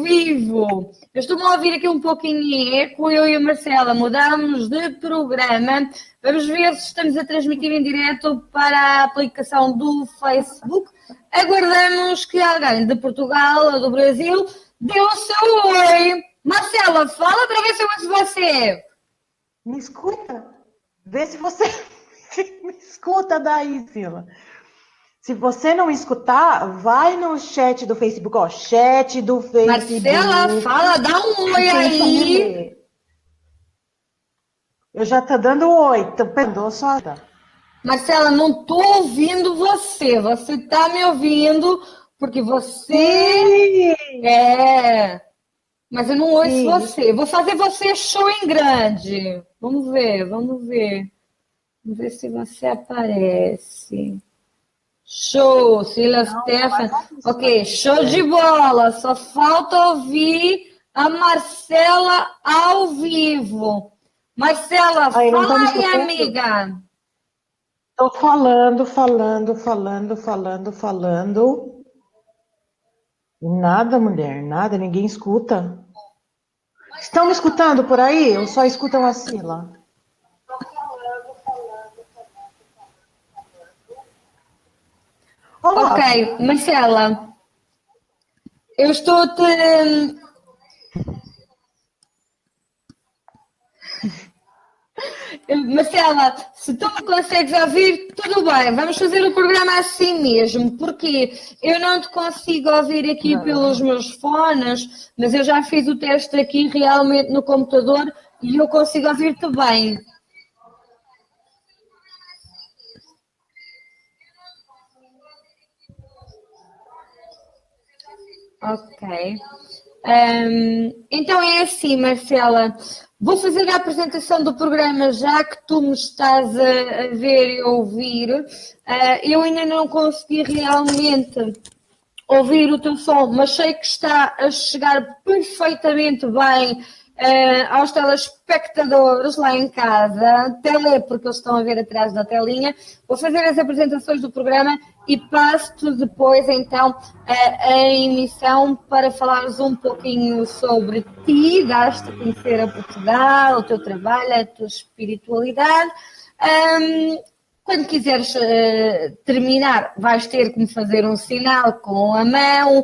vivo. Eu estou-me a ouvir aqui um pouquinho em eco, eu e a Marcela mudamos de programa. Vamos ver se estamos a transmitir em direto para a aplicação do Facebook. Aguardamos que alguém de Portugal ou do Brasil dê o seu oi. Marcela, fala para ver se eu ouço você. Me escuta? Vê se você me escuta daí, Sila. Se você não escutar, vai no chat do Facebook, ó, chat do Facebook. Marcela, fala, dá um oi aí. Eu já tô dando oi, tô perdendo só. Marcela, não estou ouvindo você. Você está me ouvindo porque você Sim! Mas eu não ouço Sim. você. Vou fazer você show em grande. Vamos ver, vamos ver. Vamos ver se você aparece. Show, Sila Stefan. Ok, show de bola. Só falta ouvir a Marcela ao vivo. Marcela, Aí, não tá me fala aí, escutando? amiga. Tô falando. E nada, mulher, nada, ninguém escuta. Estão me escutando por aí? Ou só escutam a Sila? Ok, Olá. Marcela, eu estou-te. Marcela, se tu me consegues ouvir, tudo bem, vamos fazer o programa assim mesmo, porque eu não te consigo ouvir aqui pelos meus fones, mas eu já fiz o teste aqui realmente no computador e eu consigo ouvir-te bem. Ok. Então é assim, Marcela, vou fazer a apresentação do programa já que tu me estás a ver e a ouvir. Eu ainda não consegui realmente ouvir o teu som, mas sei que está a chegar perfeitamente bem aos telespectadores lá em casa, tele, porque eles estão a ver atrás da telinha. Vou fazer as apresentações do programa e passo-te depois, então, a emissão para falares um pouquinho sobre ti, dar-te a conhecer a Portugal, o teu trabalho, a tua espiritualidade. Quando quiseres terminar, vais ter que me fazer um sinal com a mão,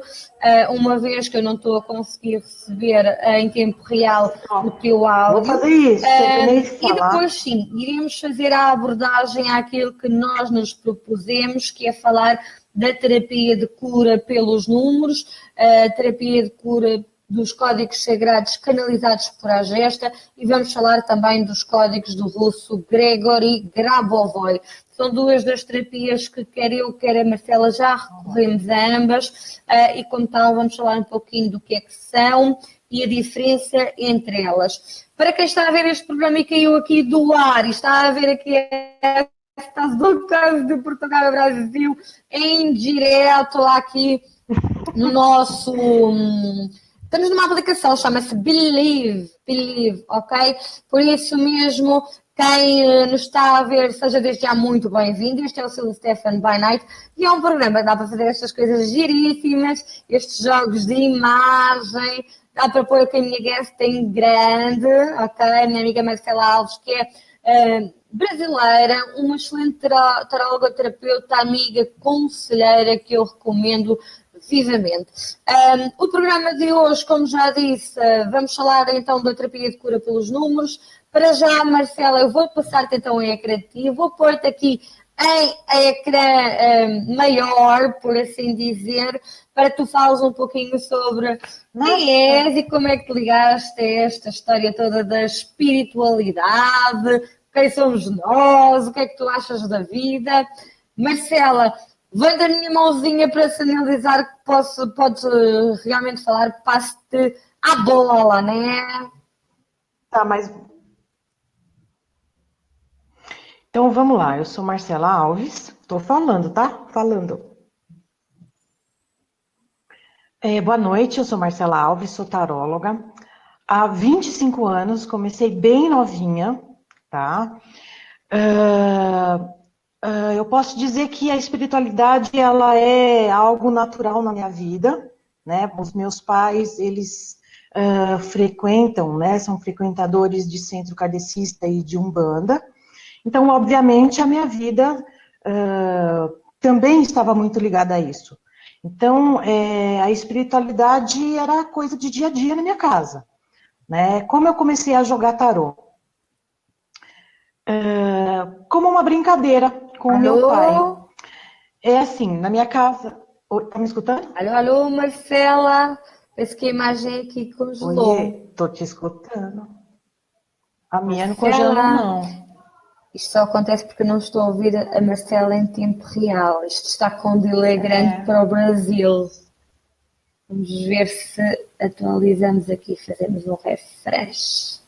uma vez que eu não estou a conseguir receber em tempo real o teu áudio. Vou fazer isso, terminei de E falar. depois, sim, iremos fazer a abordagem àquilo que nós nos propusemos, que é falar da terapia de cura pelos números, a terapia de cura dos códigos sagrados canalizados por a gesta e vamos falar também dos códigos do russo Gregory Grabovoi. São duas das terapias que quer eu, quer a Marcela já recorremos a ambas e como tal vamos falar um pouquinho do que é que são e a diferença entre elas. Para quem está a ver este programa e caiu aqui do ar e está a ver aqui estas do caso de Portugal e Brasil em direto aqui no nosso... Estamos numa aplicação, chama-se Believe, ok? Por isso mesmo, quem nos está a ver, seja desde já muito bem-vindo. Este é o seu Stefan by Night e é um programa que dá para fazer estas coisas giríssimas, estes jogos de imagem, dá para pôr aqui a minha guest em grande, ok? A minha amiga Marcela Alves, que é brasileira, uma excelente taróloga, terapeuta, amiga, conselheira que eu recomendo vivamente. O programa de hoje, como já disse, vamos falar então da terapia de cura pelos números. Para já, Marcela, eu vou passar-te então em ecrã de ti, vou pôr-te aqui em ecrã maior, por assim dizer, para que tu fales um pouquinho sobre quem és e como é que te ligaste a esta história toda da espiritualidade, quem somos nós, o que é que tu achas da vida. Marcela, vem da minha mãozinha para sinalizar que podes realmente falar, passo-te a bola, né? Tá, mas... Então vamos lá, eu sou Marcela Alves, estou falando, tá? Falando. Boa noite, eu sou Marcela Alves, sou taróloga. Há 25 anos, comecei bem novinha, tá? Eu posso dizer que a espiritualidade ela é algo natural na minha vida, né? Os meus pais, eles frequentam, né? São frequentadores de centro kardecista e de Umbanda. Então, obviamente, a minha vida também estava muito ligada a isso. Então, a espiritualidade era coisa de dia a dia na minha casa, né? Como eu comecei a jogar tarô? Como uma brincadeira com o meu pai. Alô? É assim, na minha casa... Oi, tá me escutando? Alô, alô, Marcela? Parece que a imagem aqui congelou. Oiê, tô te escutando. A minha não congelou, Marcela, não. isto só acontece porque não estou a ouvir a Marcela em tempo real. Isto está com um delay grande para o Brasil. Vamos ver se atualizamos aqui, fazemos um refresh.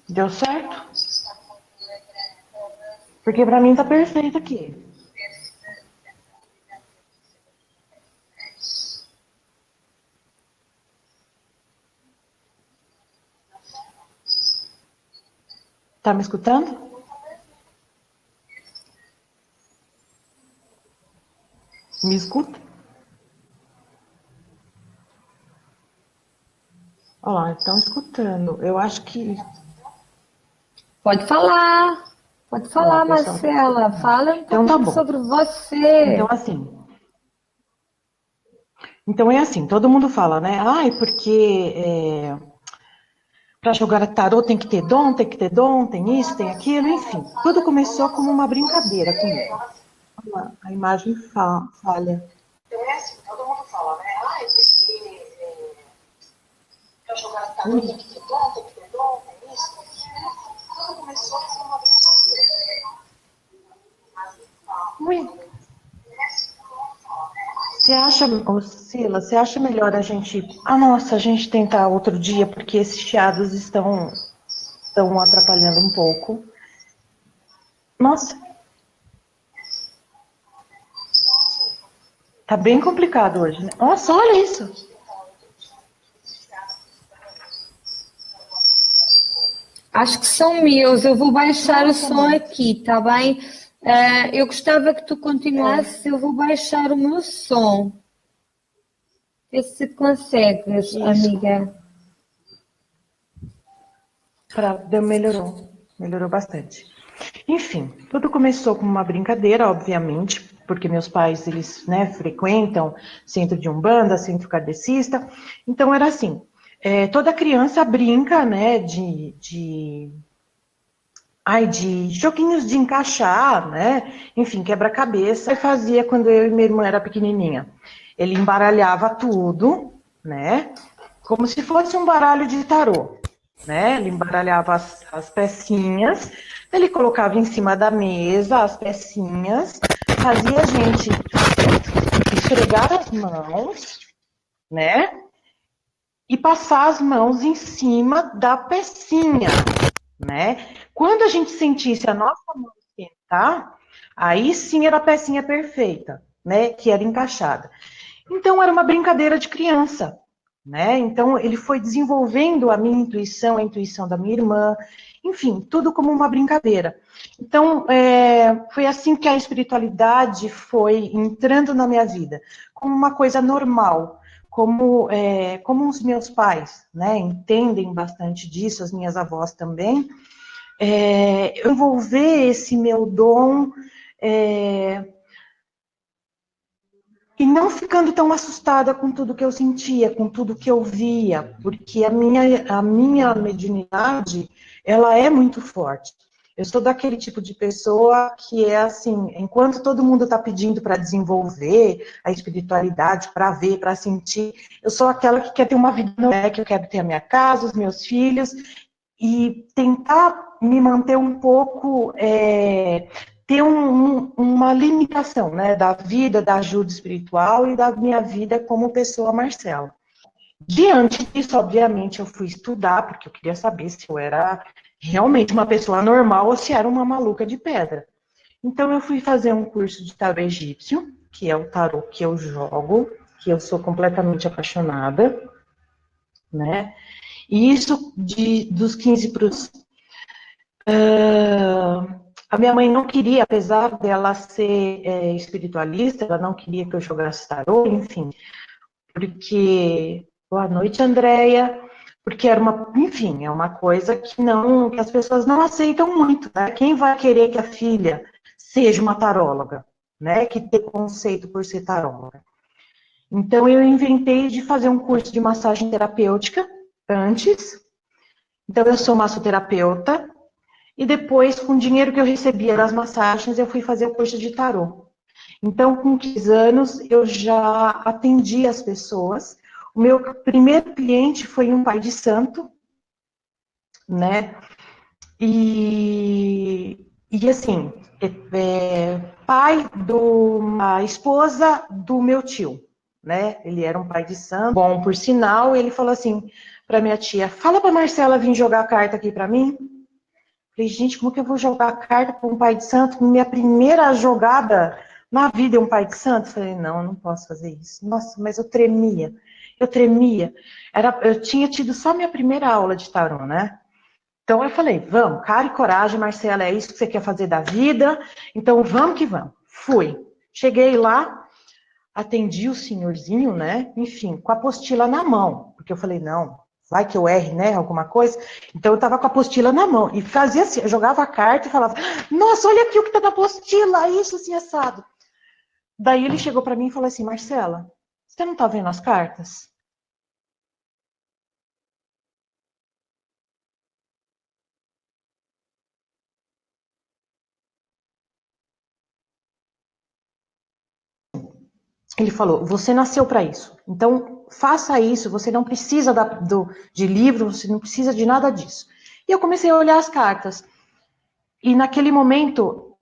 Deu certo? Porque pra mim tá perfeito aqui. Tá me escutando? Me escuta? Olha lá, estão escutando. Eu acho que... Pode Olha lá, o falar, pessoal tá Marcela. escutando. Fala um Então tá pouquinho bom. sobre Então você. assim... Então é assim, todo mundo fala, né? Ai, porque para jogar tarô tem que ter dom, tem que ter dom, tem isso, tem aquilo, enfim. Tudo começou como uma brincadeira comigo. Olha lá, a imagem falha. Então é assim, todo mundo fala, né? Ai, porque para jogar tarô tem que ter dom, tem que ter dom, tem isso, tem aquilo. Tudo começou como uma brincadeira. Ui. Você acha, ô Sila, você acha melhor a gente... Ah, nossa, a gente tentar outro dia, porque esses chiados estão atrapalhando um pouco. Nossa, tá bem complicado hoje, né? Nossa, olha isso. Acho que são meus. Eu vou baixar o Nossa, som mãe. aqui, tá bem? Eu gostava que tu continuasses. Eu vou baixar o meu som. Vê se consegues, Isso, amiga. melhorou. Melhorou bastante. Enfim, tudo começou como uma brincadeira, obviamente, porque meus pais, eles, né, frequentam centro de Umbanda, centro kardecista. Então era assim, toda criança brinca, né, de joguinhos de encaixar, né? Enfim, quebra-cabeça. Ele fazia quando eu e minha irmã era pequenininha. Ele embaralhava tudo, né? Como se fosse um baralho de tarô, né? Ele embaralhava as pecinhas, ele colocava em cima da mesa as pecinhas, fazia a gente esfregar as mãos, né? E passar as mãos em cima da pecinha, né? Quando a gente sentisse a nossa mão esquentar, aí sim era a pecinha perfeita, né? Que era encaixada. Então era uma brincadeira de criança, né? Então ele foi desenvolvendo a minha intuição, a intuição da minha irmã, enfim, tudo como uma brincadeira. Então foi assim que a espiritualidade foi entrando na minha vida, como uma coisa normal. Como os meus pais, né, entendem bastante disso, as minhas avós também, eu envolver esse meu dom e não ficando tão assustada com tudo que eu sentia, com tudo que eu via, porque a minha mediunidade, ela é muito forte. Eu sou daquele tipo de pessoa que é assim, enquanto todo mundo está pedindo para desenvolver a espiritualidade, para ver, para sentir, eu sou aquela que quer ter uma vida, né, que eu quero ter a minha casa, os meus filhos, e tentar me manter um pouco, ter uma limitação, né, da vida, da ajuda espiritual e da minha vida como pessoa Marcela. Diante disso, obviamente, eu fui estudar, porque eu queria saber se eu era realmente uma pessoa normal ou se era uma maluca de pedra. Então, eu fui fazer um curso de tarô egípcio, que é o tarô que eu jogo, que eu sou completamente apaixonada, né? E isso dos 15 para os A minha mãe não queria, apesar dela ser espiritualista, ela não queria que eu jogasse tarô, enfim, porque boa noite, Andréia, porque era uma, enfim, é uma coisa que não, que as pessoas não aceitam muito, né? Quem vai querer que a filha seja uma taróloga, né? Que tem conceito por ser taróloga. Então eu inventei de fazer um curso de massagem terapêutica antes. Então eu sou massoterapeuta e depois, com o dinheiro que eu recebia das massagens, eu fui fazer o curso de tarô. Então, com 15 anos, eu já atendi as pessoas. O meu primeiro cliente foi um pai de santo, né? E assim, pai da esposa do meu tio, né? Ele era um pai de santo, bom, por sinal, ele falou assim para minha tia: fala para Marcela vir jogar carta aqui para mim. Falei, gente, como que eu vou jogar carta para um pai de santo? Minha primeira jogada na vida é um pai de santo? Falei, não, eu não posso fazer isso. Nossa, mas eu tremia. Eu tremia. Eu tinha tido só minha primeira aula de tarô, né? Então eu falei, vamos, cara e coragem, Marcela, é isso que você quer fazer da vida? Então vamos que vamos. Fui. Cheguei lá, atendi o senhorzinho, né? Enfim, com a apostila na mão. Porque eu falei, não, vai que eu erre, né? Alguma coisa. Então eu tava com a apostila na mão. E fazia assim, eu jogava a carta e falava, nossa, olha aqui o que tá na apostila, isso assim, assado. Daí ele chegou para mim e falou assim, Marcela, você não tá vendo as cartas? Ele falou, você nasceu para isso. Então, faça isso, você não precisa de livro, você não precisa de nada disso. E eu comecei a olhar as cartas. E naquele momento,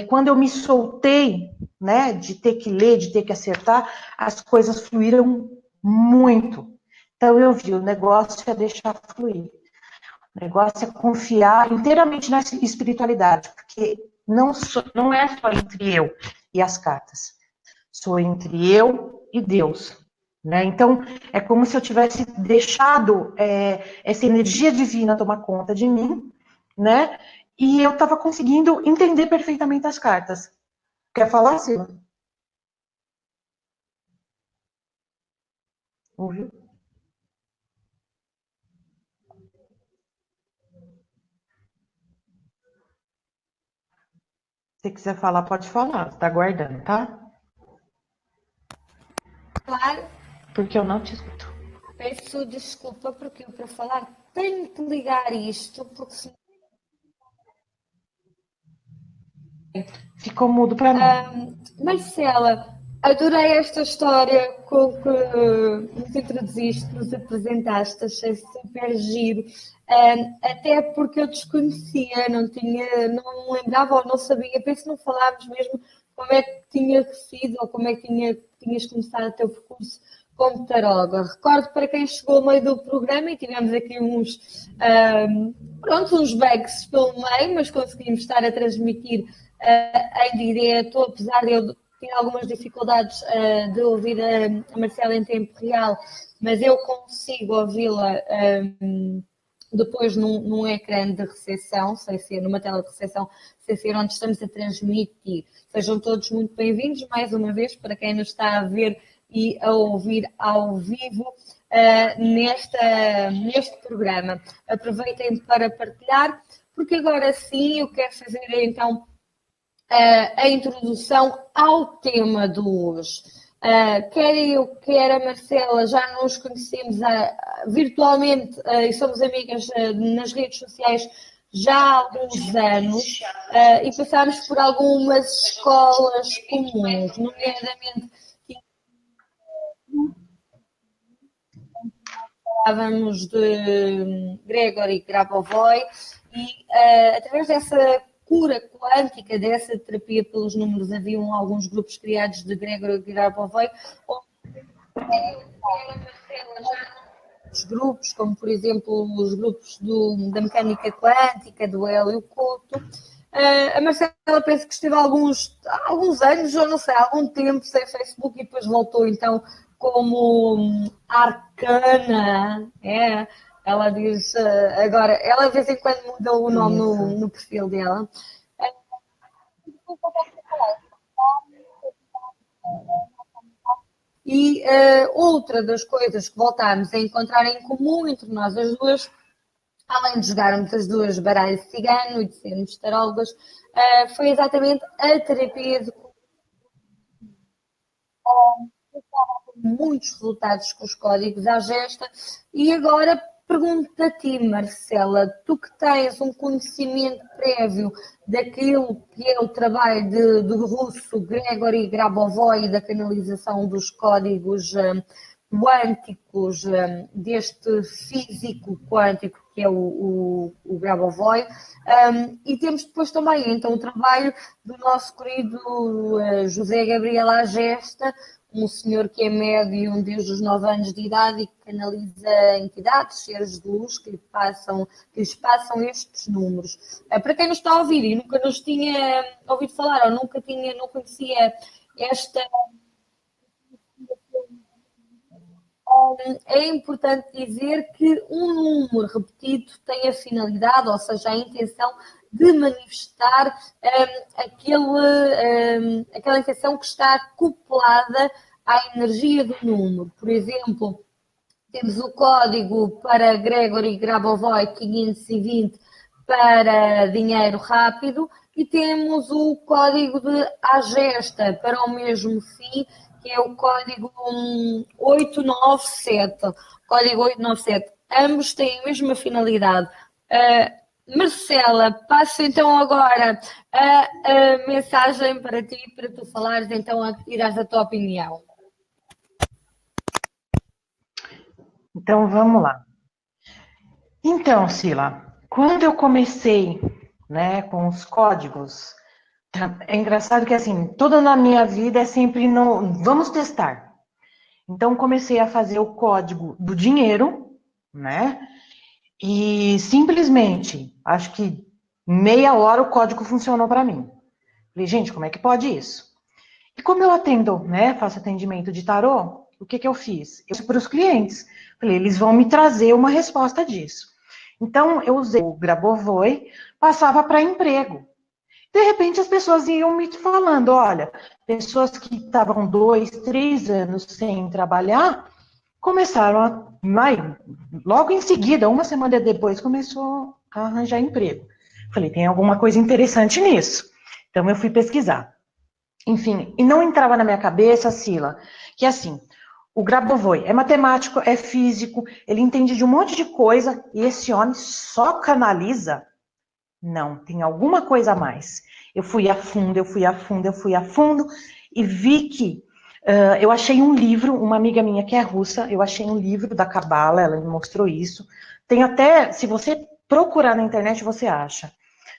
quando eu me soltei, né, de ter que ler, de ter que acertar, as coisas fluíram muito. Então eu vi, o negócio é deixar fluir. O negócio é confiar inteiramente na espiritualidade, porque não é só entre eu e as cartas. Sou entre eu e Deus. Né? Então, é como se eu tivesse deixado essa energia divina tomar conta de mim, né? E eu estava conseguindo entender perfeitamente as cartas. Quer falar, Silvia? Ouviu? Se quiser falar, pode falar. Tá aguardando, tá? Claro, Porque eu não te escuto. peço desculpa porque eu para falar tenho que ligar isto, porque senão Ficou mudo para mim. Marcela, adorei esta história com que nos introduziste, nos apresentaste, achei super giro. Até porque eu desconhecia, não me lembrava ou não sabia, penso que não falávamos mesmo como é que tinha sido ou como é que tinhas começado o teu percurso como taróloga. Recordo para quem chegou ao meio do programa e tivemos aqui uns bugs pelo meio, mas conseguimos estar a transmitir em direto, apesar de eu ter algumas dificuldades de ouvir a Marcela em tempo real, mas eu consigo ouvi-la depois num ecrã de recepção, sem ser numa tela de recepção, sem ser onde estamos a transmitir. Sejam todos muito bem-vindos, mais uma vez, para quem nos está a ver e a ouvir ao vivo neste programa. Aproveitem para partilhar, porque agora sim eu quero fazer então a introdução ao tema de hoje. Quer eu, quer a Marcela, já nos conhecemos virtualmente e somos amigas nas redes sociais já há alguns anos e passámos por algumas escolas comuns, nomeadamente falávamos de Gregory Grabovoi e através dessa cura quântica, dessa terapia pelos números, haviam alguns grupos criados de Gregory Grabovoi, os grupos, como por exemplo os grupos da mecânica quântica, do Hélio Couto. A Marcela penso que esteve há alguns anos, ou não sei, algum tempo sem Facebook e depois voltou então como Arcana, ela diz agora, ela de vez em quando muda o nome no perfil dela. E outra das coisas que voltámos a encontrar em comum entre nós as duas, além de jogarmos as duas baralhos de cigano e de sermos tarólogas, foi exatamente a terapia de muitos resultados com os códigos à gesta. E agora pergunto a ti, Marcela, tu que tens um conhecimento prévio daquilo que é o trabalho do russo Gregory Grabovoi e da canalização dos códigos quânticos deste físico quântico que é o Grabovoi, e temos depois também então o trabalho do nosso querido José Gabriel Agesta, um senhor que é médium desde os 9 anos de idade e que canaliza entidades, seres de luz que lhes passam estes números. Para quem nos está a ouvir e nunca nos tinha ouvido falar ou não conhecia esta. É importante dizer que um número repetido tem a finalidade, ou seja, a intenção de manifestar aquela intenção que está acoplada à energia do número. Por exemplo, temos o código para Gregory Grabovoi 520 para dinheiro rápido e temos o código de Agesta para o mesmo fim, que é o código 897. Código 897. Ambos têm a mesma finalidade. Marcela, passo então agora a mensagem para ti, para tu falares então, e dares a tua opinião. Então, vamos lá. Então, Sila, quando eu comecei, né, com os códigos, é engraçado que, assim, tudo na minha vida é sempre no vamos testar. Então, comecei a fazer o código do dinheiro, né, e simplesmente, acho que meia hora o código funcionou para mim. Falei, gente, como é que pode isso? E como eu atendo, né, faço atendimento de tarô, o que eu fiz? Eu disse para os clientes, falei, eles vão me trazer uma resposta disso. Então, eu usei o Grabovoi, passava para emprego. De repente, as pessoas iam me falando, olha, pessoas que estavam 2, 3 anos sem trabalhar, começaram logo em seguida, uma semana depois, começou a arranjar emprego. Falei, tem alguma coisa interessante nisso. Então, eu fui pesquisar. Enfim, e não entrava na minha cabeça, Sila, que assim, o Grabovoi é matemático, é físico, ele entende de um monte de coisa, e esse homem só canaliza. Não, tem alguma coisa a mais. Eu fui a fundo, e vi que eu achei um livro, uma amiga minha que é russa, eu achei um livro da Cabala, ela me mostrou isso. Tem até, se você procurar na internet, você acha.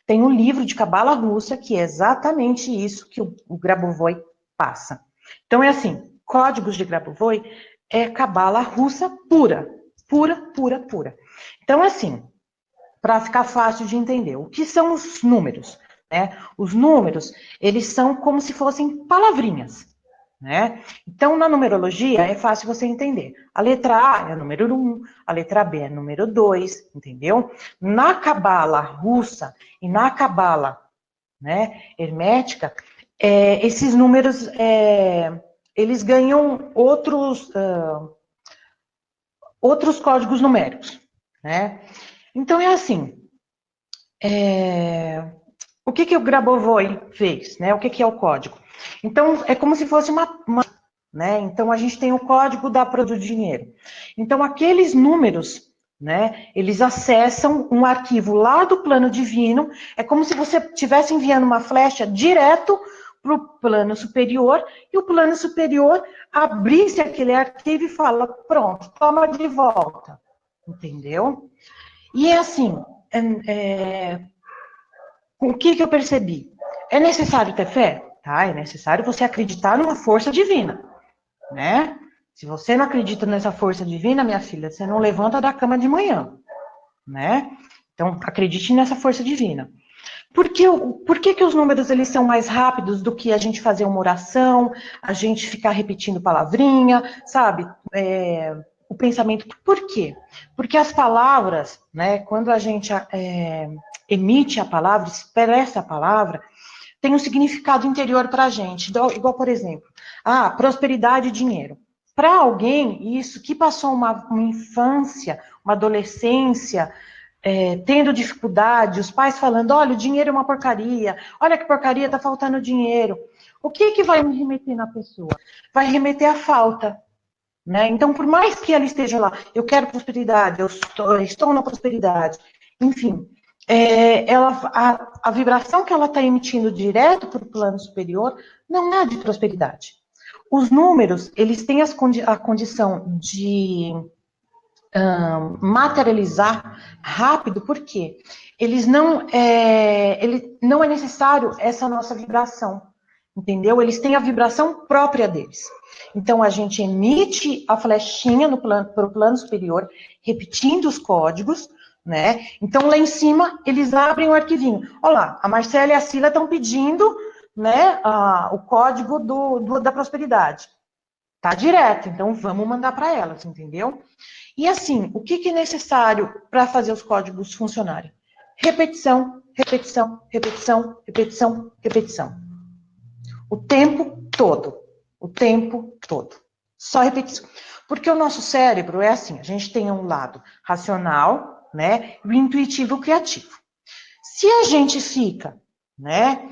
Tem um livro de Cabala russa que é exatamente isso que o Grabovoi passa. Então é assim, códigos de Grabovoi é Cabala russa pura, pura, pura, pura. Então assim, para ficar fácil de entender, o que são os números? Né? Os números, eles são como se fossem palavrinhas. Né? Então, na numerologia, é fácil você entender. A letra A é número 1, a letra B é número 2, entendeu? Na cabala russa e na cabala, né, hermética, esses números, eles ganham outros códigos numéricos. Né? Então, é assim, o que o Grabovoi fez? Né? O que é o código? Então, é como se fosse né? Então, a gente tem o código da produto de dinheiro. Então, aqueles números, né, eles acessam um arquivo lá do plano divino, é como se você estivesse enviando uma flecha direto para o plano superior, e o plano superior abrisse aquele arquivo e fala, pronto, toma de volta. Entendeu? E é assim, o que eu percebi? É necessário ter fé? Tá, é necessário você acreditar numa força divina, né? Se você não acredita nessa força divina, minha filha, você não levanta da cama de manhã, né? Então, acredite nessa força divina. Por que os números eles são mais rápidos do que a gente fazer uma oração, a gente ficar repetindo palavrinha, sabe? O pensamento. Por quê? Porque as palavras, né, quando a gente emite a palavra, expressa a palavra, tem um significado interior para a gente. Igual, por exemplo, prosperidade e dinheiro. Para alguém, isso que passou uma infância, uma adolescência, tendo dificuldade, os pais falando, olha, o dinheiro é uma porcaria, olha que porcaria, tá faltando dinheiro. O que vai me remeter na pessoa? Vai remeter à falta. Né? Então, por mais que ela esteja lá, eu quero prosperidade, eu estou na prosperidade, enfim, a vibração que ela está emitindo direto para o plano superior não é de prosperidade. Os números, eles têm a condição de materializar rápido, porque ele não é necessário essa nossa vibração, entendeu? Eles têm a vibração própria deles. Então, a gente emite a flechinha para o plano superior, repetindo os códigos, né? Então, lá em cima, eles abrem o arquivinho. Olha lá, a Marcela e a Cila estão pedindo, né, o código da prosperidade. Tá direto, então vamos mandar para elas, entendeu? E assim, o que é necessário para fazer os códigos funcionarem? Repetição, repetição, repetição, repetição, repetição. O tempo todo. O tempo todo. Só repetição. Porque o nosso cérebro é assim, a gente tem um lado racional, né, e o intuitivo e o criativo. Se a gente fica, né,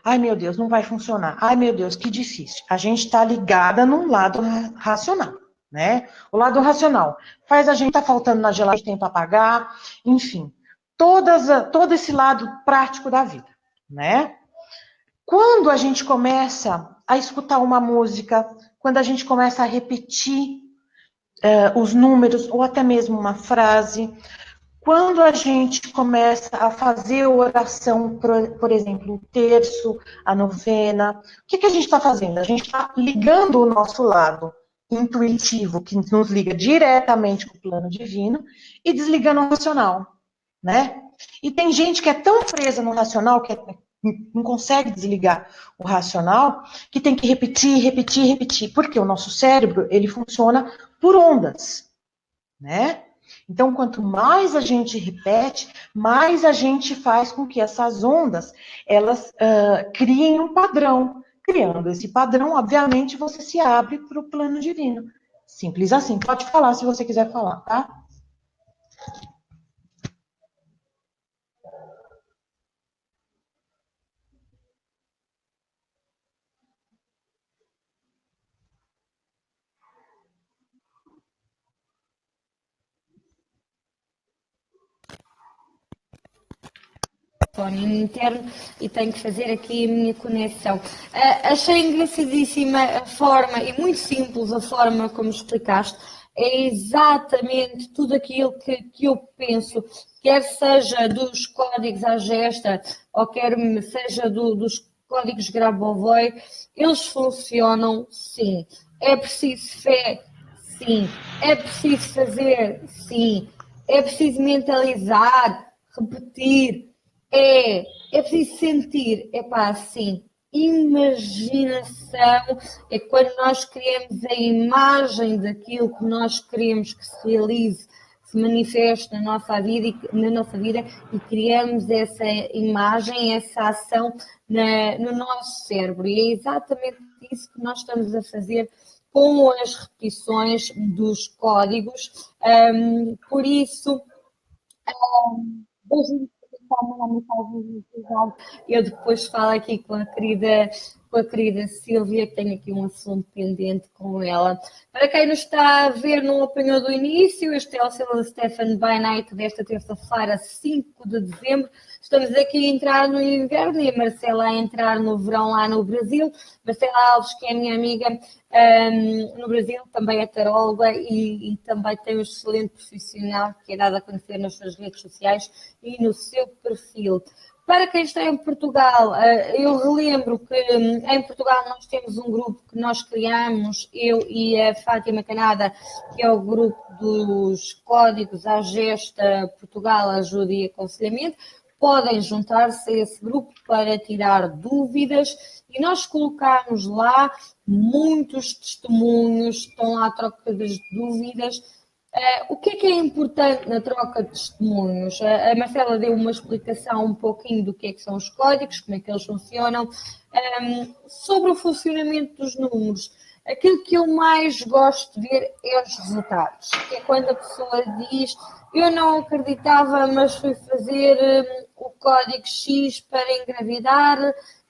ai meu Deus, não vai funcionar, ai meu Deus, que difícil. A gente está ligada num lado racional, né? O lado racional faz a gente estar faltando na geladeira, tem para pagar, enfim, todo esse lado prático da vida, né? Quando a gente começa a escutar uma música, quando a gente começa a repetir os números ou até mesmo uma frase, quando a gente começa a fazer oração, por exemplo, o terço, a novena, o que a gente está fazendo? A gente está ligando o nosso lado intuitivo, que nos liga diretamente com o plano divino, e desligando o racional, né? E tem gente que é tão presa no racional, que não consegue desligar o racional, que tem que repetir, repetir, repetir, porque o nosso cérebro, ele funciona por ondas, né? Então, quanto mais a gente repete, mais a gente faz com que essas ondas, elas criem um padrão. Criando esse padrão, obviamente, você se abre para o plano divino. Simples assim. Pode falar se você quiser falar, tá? Fone interno e tenho que fazer aqui a minha conexão. Achei engraçadíssima a forma e muito simples a forma como explicaste. É exatamente tudo aquilo que eu penso, quer seja dos códigos à gesta, ou quer seja dos códigos Grabovoi, eles funcionam sim. É preciso fé, sim. É preciso fazer, sim. É preciso mentalizar, repetir. É preciso sentir, pá, assim, imaginação é quando nós criamos a imagem daquilo que nós queremos que se realize, se manifeste na nossa vida e criamos essa imagem, essa ação no nosso cérebro. E é exatamente isso que nós estamos a fazer com as repetições dos códigos. Por isso, eu depois falo aqui com a querida Sílvia, que tenho aqui um assunto pendente com ela. Para quem nos está a ver, não apanhou do início, este é o Sila Stefan by Night desta terça-feira, 5 de dezembro. Estamos aqui a entrar no inverno e a Marcela a entrar no verão lá no Brasil. Marcela Alves, que é minha amiga no Brasil, também é taróloga e também tem um excelente profissional que é dado a conhecer nas suas redes sociais e no seu perfil. Para quem está em Portugal, eu relembro que em Portugal nós temos um grupo que nós criamos, eu e a Fátima Canada, que é o grupo dos Códigos à Gesta Portugal Ajuda e Aconselhamento. Podem juntar-se a esse grupo para tirar dúvidas e nós colocamos lá muitos testemunhos, estão lá a troca das dúvidas O que é importante na troca de testemunhos? A Marcela deu uma explicação um pouquinho do que é que são os códigos, como é que eles funcionam. Sobre o funcionamento dos números, aquilo que eu mais gosto de ver é os resultados, que é quando a pessoa diz: eu não acreditava, mas fui fazer o código X para engravidar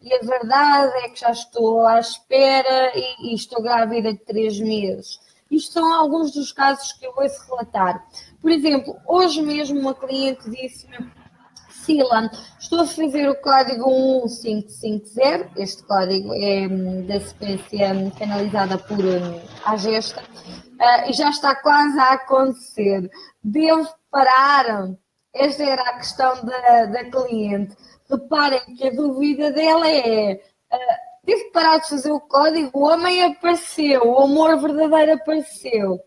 e a verdade é que já estou à espera e estou grávida de 3 meses. Isto são alguns dos casos que eu ouço relatar. Por exemplo, hoje mesmo uma cliente disse-me: Sila, estou a fazer o código 11550, este código é da sequência canalizada por Agesta, e já está quase a acontecer. Devo parar? Esta era a questão da cliente. Reparem que a dúvida dela é: devo parar de fazer o código? O homem apareceu, o amor verdadeiro apareceu.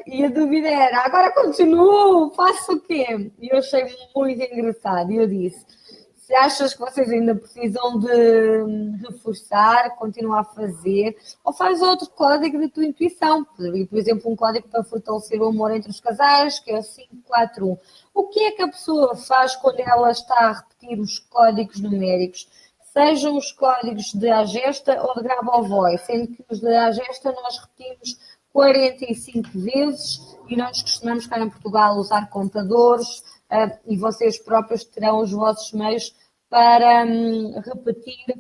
E a dúvida era: agora continuo, faço o quê? E eu achei muito engraçado. E eu disse: se achas que vocês ainda precisam de reforçar, continua a fazer, ou faz outro código da tua intuição. Por exemplo, um código para fortalecer o amor entre os casais, que é o 541. O que é que a pessoa faz quando ela está a repetir os códigos numéricos? Sejam os códigos de Agesta ou de Grabovoi, sendo que os de Agesta nós repetimos 45 vezes e nós costumamos cá em Portugal usar contadores e vocês próprios terão os vossos meios para repetir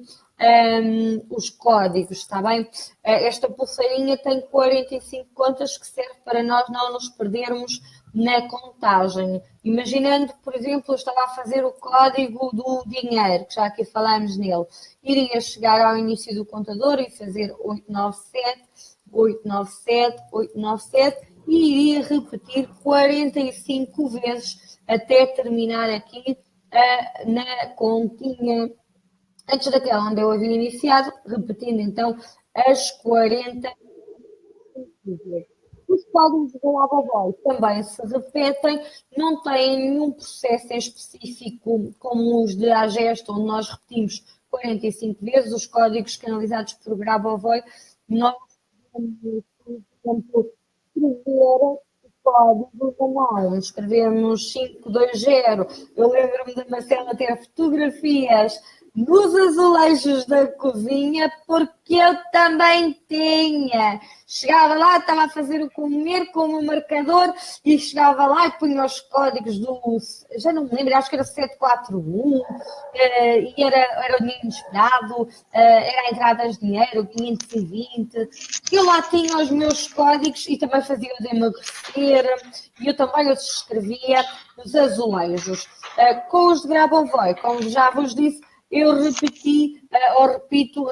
os códigos, está bem? Esta pulseirinha tem 45 contas que serve para nós não nos perdermos na contagem. Imaginando, por exemplo, eu estava a fazer o código do dinheiro, que já aqui falámos nele, iria chegar ao início do contador e fazer 897, 897, 897 e iria repetir 45 vezes até terminar aqui na continha antes daquela onde eu havia iniciado, repetindo então as 40 vezes. Os códigos de Laravel também se repetem, não têm nenhum processo em específico como os de Agesta, onde nós repetimos 45 vezes. Os códigos canalizados por Grabovoi, nós podemos, por exemplo, escrever o código da mão. Escrevemos 520. Eu lembro-me da Marcela ter fotografias nos azulejos da cozinha, porque eu também tinha. Chegava lá, estava a fazer o comer com o marcador e chegava lá e punha os códigos do... Já não me lembro, acho que era 741 e era o dinheiro inesperado, era a entrada de dinheiro, 520. Eu lá tinha os meus códigos e também fazia o de emagrecer e eu também os escrevia nos azulejos. Com os de Grabovoi, como já vos disse, eu repeti, ou repito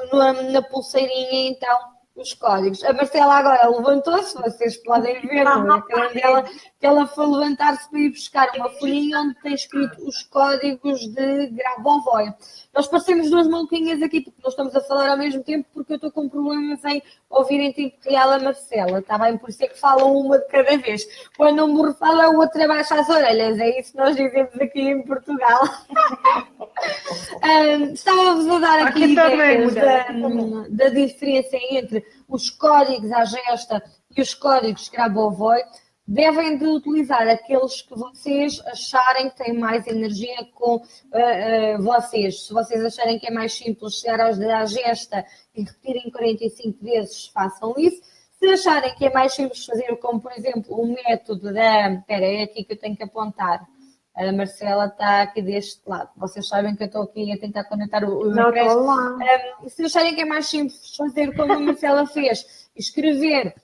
na pulseirinha, então, os códigos. A Marcela agora levantou-se, vocês podem ver no ecrã dela, que ela foi levantar-se para ir buscar uma folhinha onde tem escrito os códigos de Grabovoi. Nós parecemos duas maluquinhas aqui, porque nós estamos a falar ao mesmo tempo, porque eu estou com problemas em ouvir em tempo real a Marcela, está bem? Por isso é que falam uma de cada vez. Quando um burro fala, o outro abaixa as orelhas. É isso que nós dizemos aqui em Portugal. Estava-vos a dar aqui ideias da diferença entre os códigos Agesta e os códigos Grabovoi. Devem de utilizar aqueles que vocês acharem que têm mais energia com vocês. Se vocês acharem que é mais simples chegar aos da Agesta e repetirem 45 vezes, façam isso. Se acharem que é mais simples fazer, como por exemplo o método da... Espera, é aqui que eu tenho que apontar. A Marcela está aqui deste lado. Vocês sabem que eu estou aqui a tentar conectar o ecrã. Se acharem que é mais simples fazer como a Marcela fez, escrever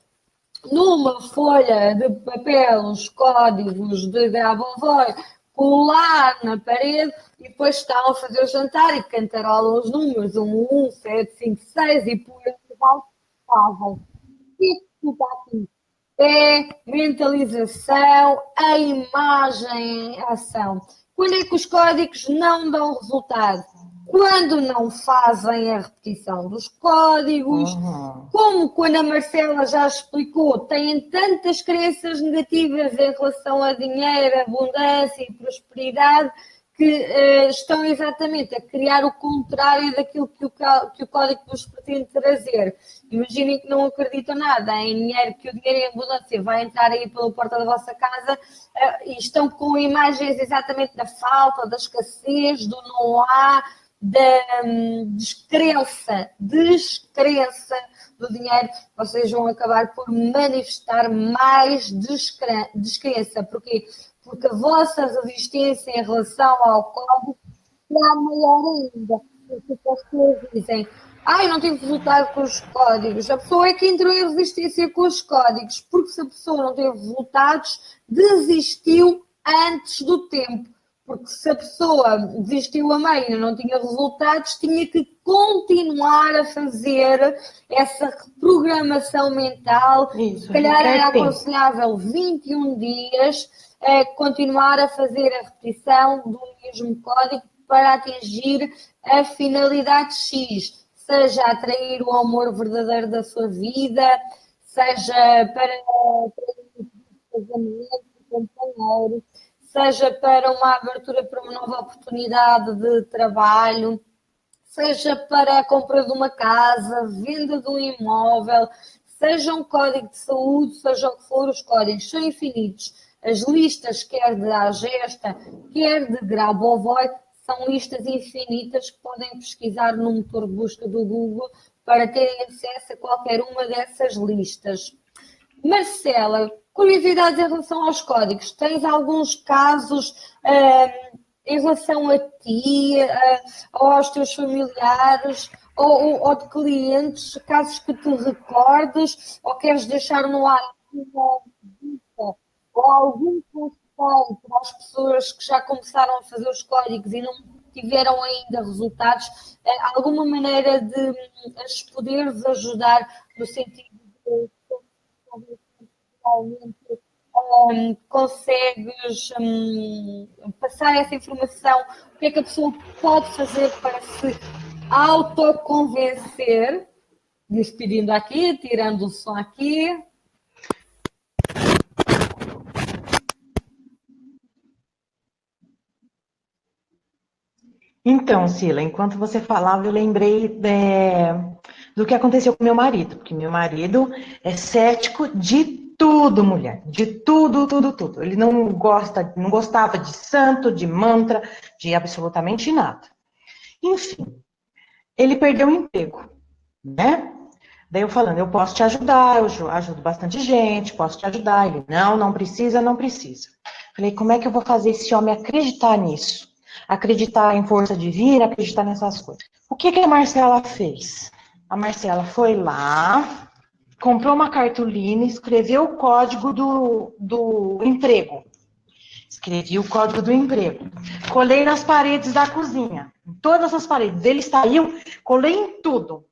numa folha de papel os códigos de Grabovoi, colar na parede e depois estão a fazer o jantar e cantarolam os números 1, 7, 5, 6 e por aí estavam. O que está aqui? É mentalização, a imagem em ação. Quando é que os códigos não dão resultado? Quando não fazem a repetição dos códigos, como quando a Marcela já explicou, têm tantas crenças negativas em relação a dinheiro, abundância e prosperidade, que estão exatamente a criar o contrário daquilo que o código vos pretende trazer. Imaginem que não acreditam nada em dinheiro, que o dinheiro em abundância vai entrar aí pela porta da vossa casa e estão com imagens exatamente da falta, da escassez, do não há, da descrença do dinheiro. Vocês vão acabar por manifestar mais descrença. Porquê? Porque a vossa resistência em relação ao código será maior ainda. Porque as pessoas dizem, eu não tive resultado com os códigos. A pessoa é que entrou em resistência com os códigos, porque se a pessoa não teve resultados, desistiu antes do tempo. Porque se a pessoa desistiu a meio e não tinha resultados, tinha que continuar a fazer essa reprogramação mental. Isso, Se calhar era requer tempo. aconselhável 21 dias continuar a fazer a repetição do mesmo código para atingir a finalidade X, seja atrair o amor verdadeiro da sua vida, seja para atrair o casamento, o companheiro, seja para uma abertura para uma nova oportunidade de trabalho, seja para a compra de uma casa, venda de um imóvel, seja um código de saúde, seja o que for, os códigos são infinitos. As listas, quer de Agesta, quer de Grabovoi, são listas infinitas que podem pesquisar no motor de busca do Google para terem acesso a qualquer uma dessas listas. Marcela, curiosidades em relação aos códigos. Tens alguns casos em relação a ti, ou aos teus familiares, ou de clientes, casos que te recordes, ou queres deixar no ar ou algum conselho para as pessoas que já começaram a fazer os códigos e não tiveram ainda resultados, alguma maneira de as poderes ajudar no sentido de realmente consegues passar essa informação, o que é que a pessoa pode fazer para se autoconvencer, despedindo aqui, tirando o som aqui. Então, Sila, enquanto você falava, eu lembrei do que aconteceu com meu marido, porque meu marido é cético de tudo, mulher, de tudo, tudo, tudo. Ele não gostava de santo, de mantra, de absolutamente nada. Enfim, ele perdeu o emprego, né? Daí eu falando, eu posso te ajudar, eu ajudo bastante gente, posso te ajudar. Ele, não precisa, não precisa. Falei, como é que eu vou fazer esse homem acreditar nisso? Acreditar em força divina, acreditar nessas coisas. O que a Marcela fez? A Marcela foi lá, comprou uma cartolina, escreveu o código do emprego. Escrevi o código do emprego. Colei nas paredes da cozinha, em todas as paredes. Ele saiu, colei em tudo.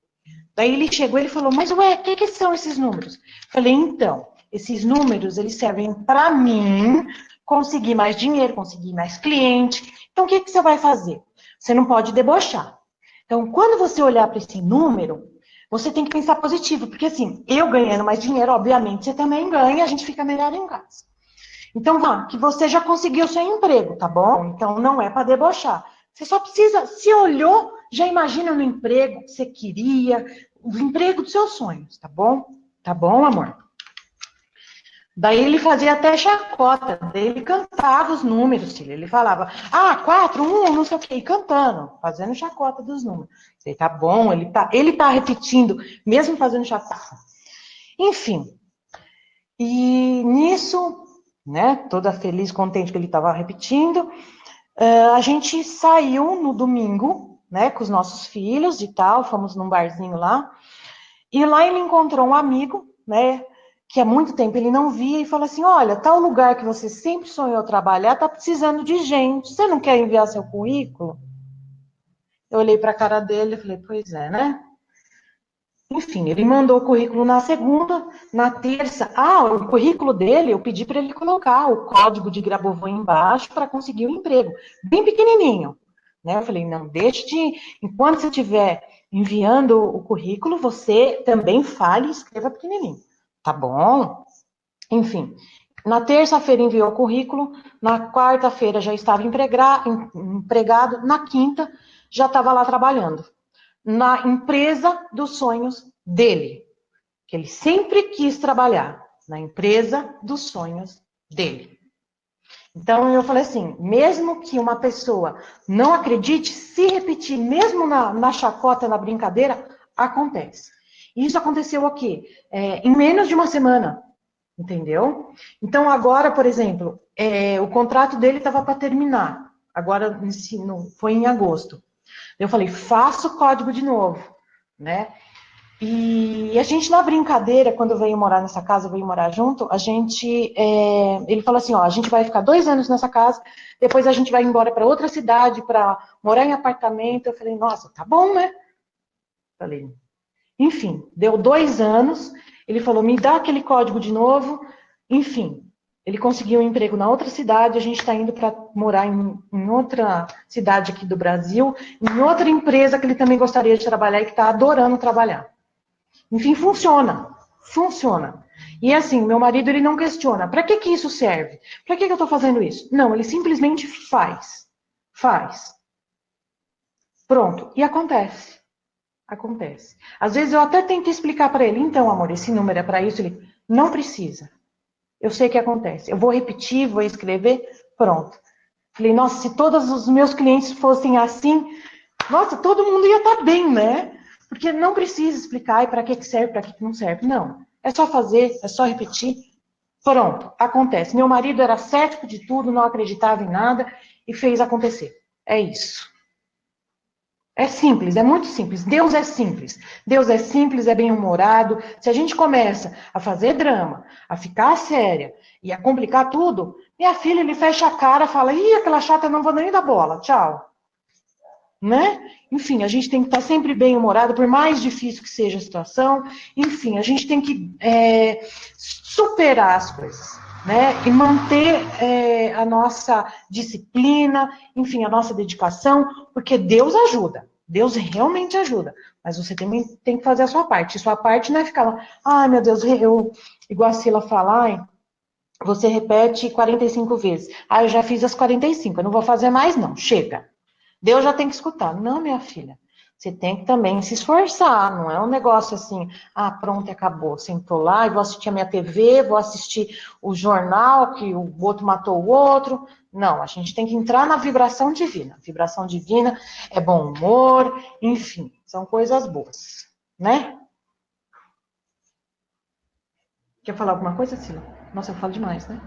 Daí ele chegou e falou, mas ué, o que são esses números? Falei, então, esses números, eles servem para mim conseguir mais dinheiro, conseguir mais cliente. Então, o que você vai fazer? Você não pode debochar. Então, quando você olhar para esse número, você tem que pensar positivo, porque assim, eu ganhando mais dinheiro, obviamente, você também ganha, a gente fica melhor em casa. Então, que você já conseguiu o seu emprego, tá bom? Então, não é para debochar. Você só precisa, se olhou, já imagina no emprego que você queria, o emprego dos seus sonhos, tá bom? Tá bom, amor? Daí ele fazia até chacota, daí ele cantava os números, filho. Ele falava, 4, 1, não sei o quê, cantando, fazendo chacota dos números. Falei, tá bom, ele tá repetindo, mesmo fazendo chacota. Enfim, e nisso, né, toda feliz, contente que ele estava repetindo, a gente saiu no domingo, né, com os nossos filhos e tal, fomos num barzinho lá, e lá ele encontrou um amigo, né, que há muito tempo ele não via, e falou assim, olha, tal lugar que você sempre sonhou trabalhar, tá precisando de gente, você não quer enviar seu currículo? Eu olhei para a cara dele e falei, pois é, né? Enfim, ele mandou o currículo na segunda, na terça. O currículo dele, eu pedi para ele colocar o código de Grabovoi embaixo para conseguir o emprego, bem pequenininho. Né? Eu falei, não, enquanto você estiver enviando o currículo, você também fale e escreva pequenininho. Tá bom? Enfim, Na terça-feira enviou o currículo, na quarta-feira já estava empregado, na quinta já estava lá trabalhando. Na empresa dos sonhos dele, que ele sempre quis trabalhar, na empresa dos sonhos dele. Então eu falei assim, mesmo que uma pessoa não acredite, se repetir, mesmo na chacota, na brincadeira, acontece. E isso aconteceu aqui, em menos de uma semana. Entendeu? Então, agora, por exemplo, o contrato dele estava para terminar. Agora, foi em agosto. Eu falei, faça o código de novo, né? E a gente, na brincadeira, quando veio morar nessa casa, veio morar junto, ele falou assim, ó, a gente vai ficar 2 anos nessa casa, depois a gente vai embora para outra cidade, para morar em apartamento. Eu falei, nossa, tá bom, né? Falei, enfim, deu 2 anos, ele falou, me dá aquele código de novo, enfim, ele conseguiu um emprego na outra cidade, a gente está indo para morar em outra cidade aqui do Brasil, em outra empresa que ele também gostaria de trabalhar e que está adorando trabalhar. Enfim, funciona, funciona. E assim, meu marido, ele não questiona, para que isso serve? Para que eu estou fazendo isso? Não, ele simplesmente faz. Pronto, e acontece. Acontece. Às vezes eu até tento explicar para ele, então, amor, esse número é para isso. Ele não precisa. Eu sei que acontece. Eu vou repetir, vou escrever, pronto. Falei, nossa, se todos os meus clientes fossem assim, nossa, todo mundo ia estar bem, né? Porque não precisa explicar e para que serve, para que não serve. Não. É só fazer, é só repetir. Pronto, acontece. Meu marido era cético de tudo, não acreditava em nada e fez acontecer. É isso. É simples, é muito simples. Deus é simples. Deus é simples, é bem-humorado. Se a gente começa a fazer drama, a ficar séria e a complicar tudo, minha filha, ele fecha a cara, fala, ih, aquela chata, não vou nem dar bola, tchau. Né? Enfim, a gente tem que estar sempre bem-humorado, por mais difícil que seja a situação. Enfim, a gente tem que superar as coisas. Né? E manter a nossa disciplina, enfim, a nossa dedicação, porque Deus ajuda. Deus realmente ajuda. Mas você também tem que fazer a sua parte. E sua parte não é ficar lá, ai meu Deus, igual a Sila fala, ai, você repete 45 vezes. Ah, eu já fiz as 45, eu não vou fazer mais, não. Chega. Deus já tem que escutar. Não, minha filha. Você tem que também se esforçar. Não é um negócio assim, ah, pronto, acabou. Sentou lá e vou assistir a minha TV, vou assistir o jornal, que o outro matou o outro. Não, a gente tem que entrar na vibração divina. Vibração divina é bom humor, enfim, são coisas boas, né? Quer falar alguma coisa, Sila? Nossa, eu falo demais, né?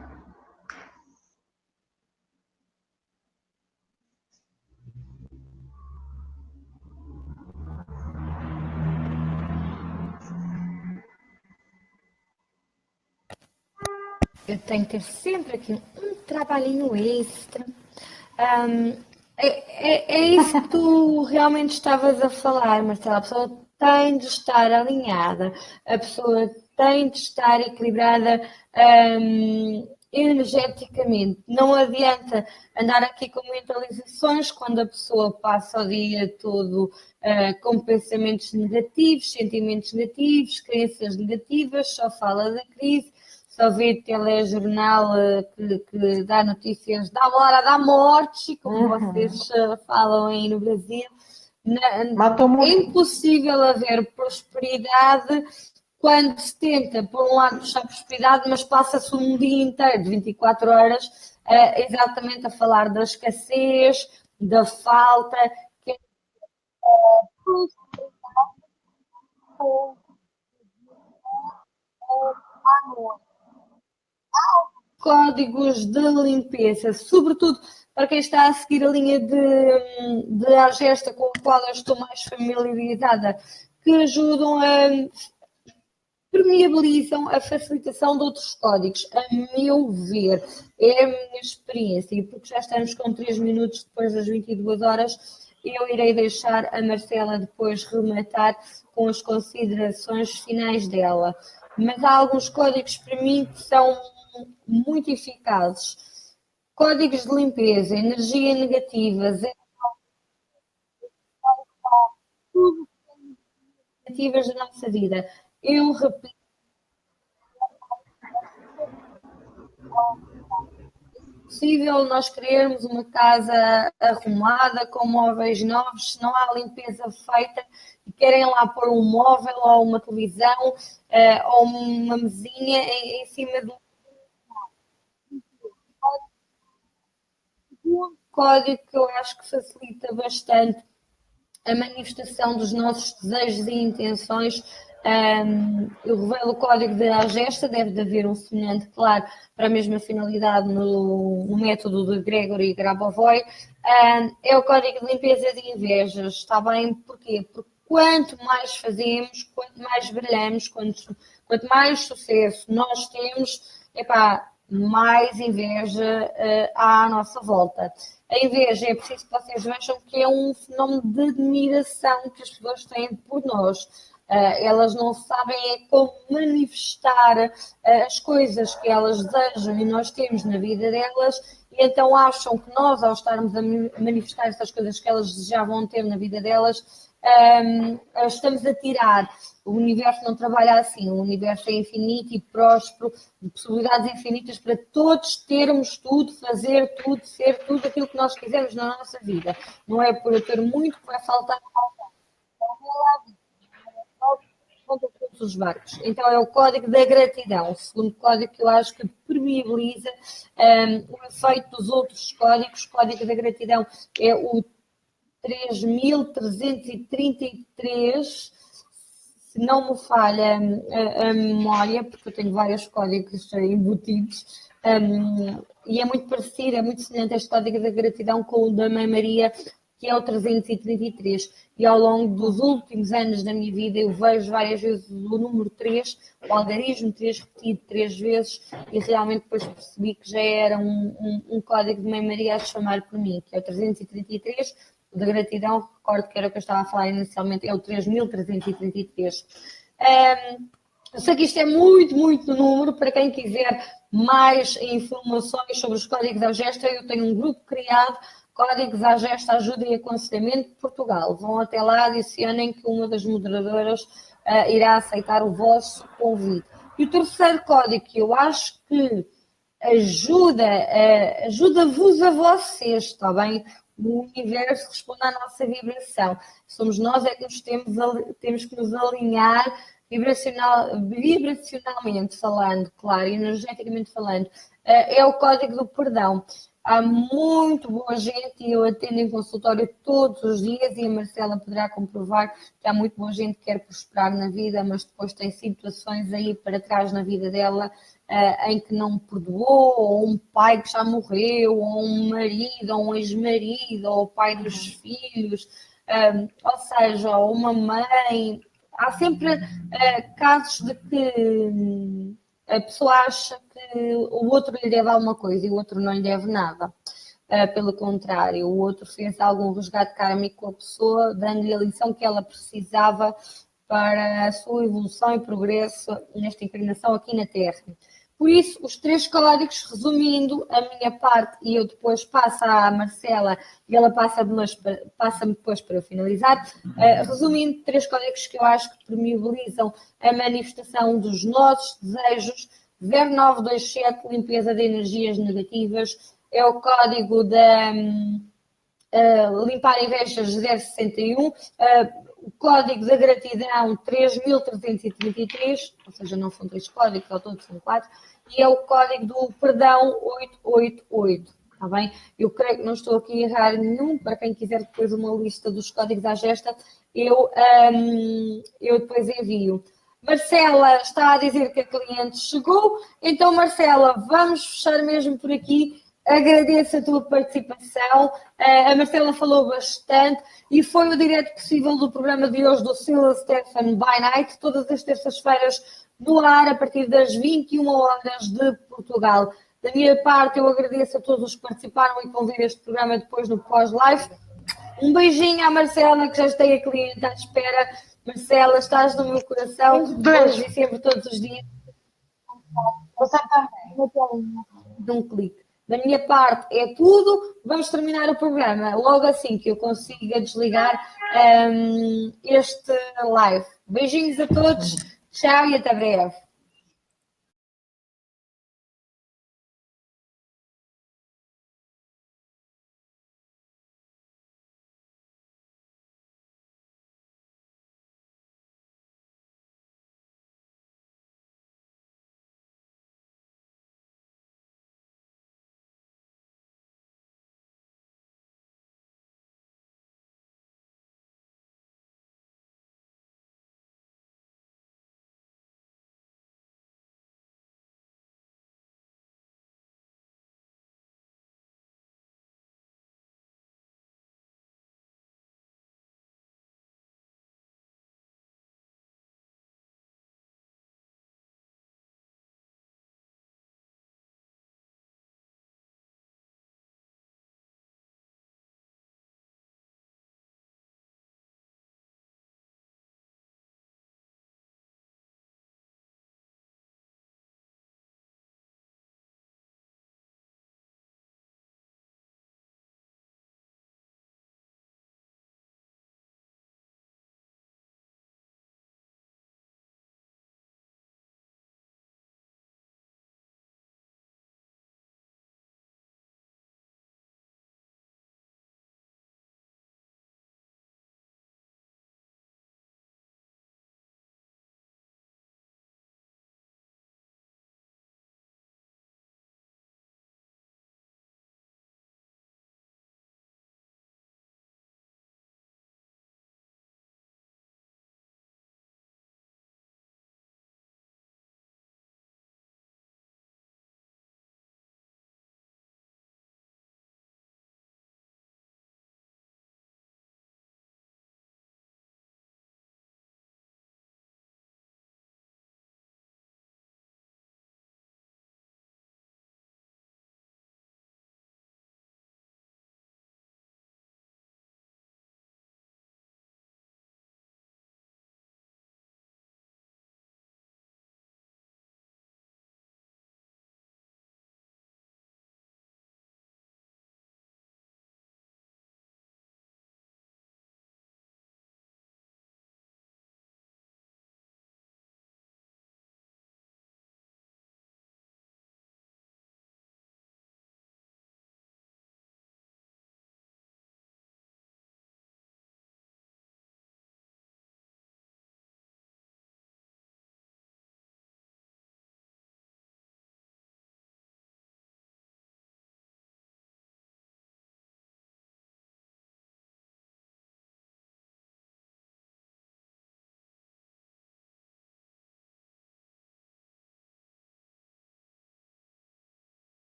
Eu tenho que ter sempre aqui um trabalhinho extra. Ahm, é isso que tu realmente estavas a falar, Marcela. A pessoa tem de estar alinhada, a pessoa tem de estar equilibrada, energeticamente. Não adianta andar aqui com mentalizações quando a pessoa passa o dia todo com pensamentos negativos, sentimentos negativos, crenças negativas, só fala da crise, só vê telejornal que dá notícias da hora da morte, como vocês falam aí no Brasil. Matou É muito. impossível haver prosperidade quando se tenta, por um lado, puxar prosperidade, mas passa-se um dia inteiro, de 24 horas, exatamente a falar da escassez, da falta, que é códigos de limpeza, sobretudo para quem está a seguir a linha de Agesta, com a qual eu estou mais familiarizada, que ajudam permeabilizam a facilitação de outros códigos, a meu ver, é a minha experiência, e porque já estamos com 3 minutos depois das 22 horas, eu irei deixar a Marcela depois rematar com as considerações finais dela. Mas há alguns códigos para mim que são muito eficazes. Códigos de limpeza, energia negativa, tudo negativas da nossa vida. Eu repito, Possível nós querermos uma casa arrumada, com móveis novos, se não há limpeza feita e querem lá pôr um móvel ou uma televisão ou uma mesinha em cima do código que eu acho que facilita bastante a manifestação dos nossos desejos e intenções. Eu revelo o código de Agesta, deve de haver um semelhante, claro, para a mesma finalidade no método de Gregory Grabovoi. É o código de limpeza de invejas, está bem? Porquê? Porque quanto mais fazemos, quanto mais brilhamos, quanto mais sucesso nós temos, epá, mais inveja há à nossa volta. A inveja é preciso que vocês vejam que é um fenómeno de admiração que as pessoas têm por nós. Elas não sabem como manifestar as coisas que elas desejam e nós temos na vida delas, e então acham que nós, ao estarmos a manifestar essas coisas que elas desejavam ter na vida delas, estamos a tirar. O universo não trabalha assim, o universo é infinito e próspero, de possibilidades infinitas para todos termos tudo, fazer tudo, ser tudo aquilo que nós quisermos na nossa vida. Não é por eu ter muito que vai faltar todos os barcos. Então é o código da gratidão, o segundo código que eu acho que permeabiliza o efeito dos outros códigos. O código da gratidão é o 3333, se não me falha a memória, porque eu tenho vários códigos embutidos, e é muito parecido, é muito semelhante este código da gratidão com o da Mãe Maria, que é o 333. E ao longo dos últimos anos da minha vida, eu vejo várias vezes o número 3, o algarismo 3 repetido 3 vezes, e realmente depois percebi que já era um código de Mãe Maria a chamar por mim, que é o 333. O da gratidão, recordo que era o que eu estava a falar inicialmente, é o 3333. Eu sei que isto é muito, muito número. Para quem quiser mais informações sobre os códigos Agesta, eu tenho um grupo criado, Códigos Agesta Ajuda e Aconselhamento de Portugal. Vão até lá, adicionem que uma das moderadoras irá aceitar o vosso convite. E o terceiro código que eu acho que ajuda-vos a vocês, está bem? O universo responde à nossa vibração. Somos nós é que temos que nos alinhar vibracionalmente falando, claro, energeticamente falando. É o código do perdão. Há muito boa gente e eu atendo em consultório todos os dias e a Marcela poderá comprovar que há muito boa gente que quer prosperar na vida, mas depois tem situações aí para trás na vida dela em que não perdoou, ou um pai que já morreu, ou um marido, ou um ex-marido, ou o pai dos filhos, ou seja, ou uma mãe. Há sempre casos de que a pessoa acha que o outro lhe deve alguma coisa e o outro não lhe deve nada. Pelo contrário, o outro fez algum resgate kármico com a pessoa, dando-lhe a lição que ela precisava para a sua evolução e progresso nesta encarnação aqui na Terra. Por isso, os 3 códigos, resumindo a minha parte, e eu depois passo à Marcela e ela passa-me depois para eu finalizar, resumindo, 3 códigos que eu acho que permeabilizam a manifestação dos nossos desejos. 0927, limpeza de energias negativas, é o código da limpar invejas 061, o código da gratidão 3333, ou seja, não são 3 códigos, ao todo são 4, e é o código do perdão 888, está bem? Eu creio que não estou aqui a errar nenhum, para quem quiser depois uma lista dos códigos à gesta, eu depois envio. Marcela está a dizer que a cliente chegou, então Marcela, vamos fechar mesmo por aqui. Agradeço a tua participação. A Marcela falou bastante e foi o direto possível do programa de hoje do Silas Stefan by Night, todas as terças-feiras no ar, a partir das 21 horas de Portugal. Da minha parte, eu agradeço a todos os que participaram e que vão ver este programa depois no pós-live. Um beijinho à Marcela, que já tem a cliente à espera. Marcela, estás no meu coração, hoje e sempre, todos os dias. Você também. De um clique. Da minha parte é tudo. Vamos terminar o programa logo assim que eu consiga desligar este live. Beijinhos a todos. Tchau e até breve.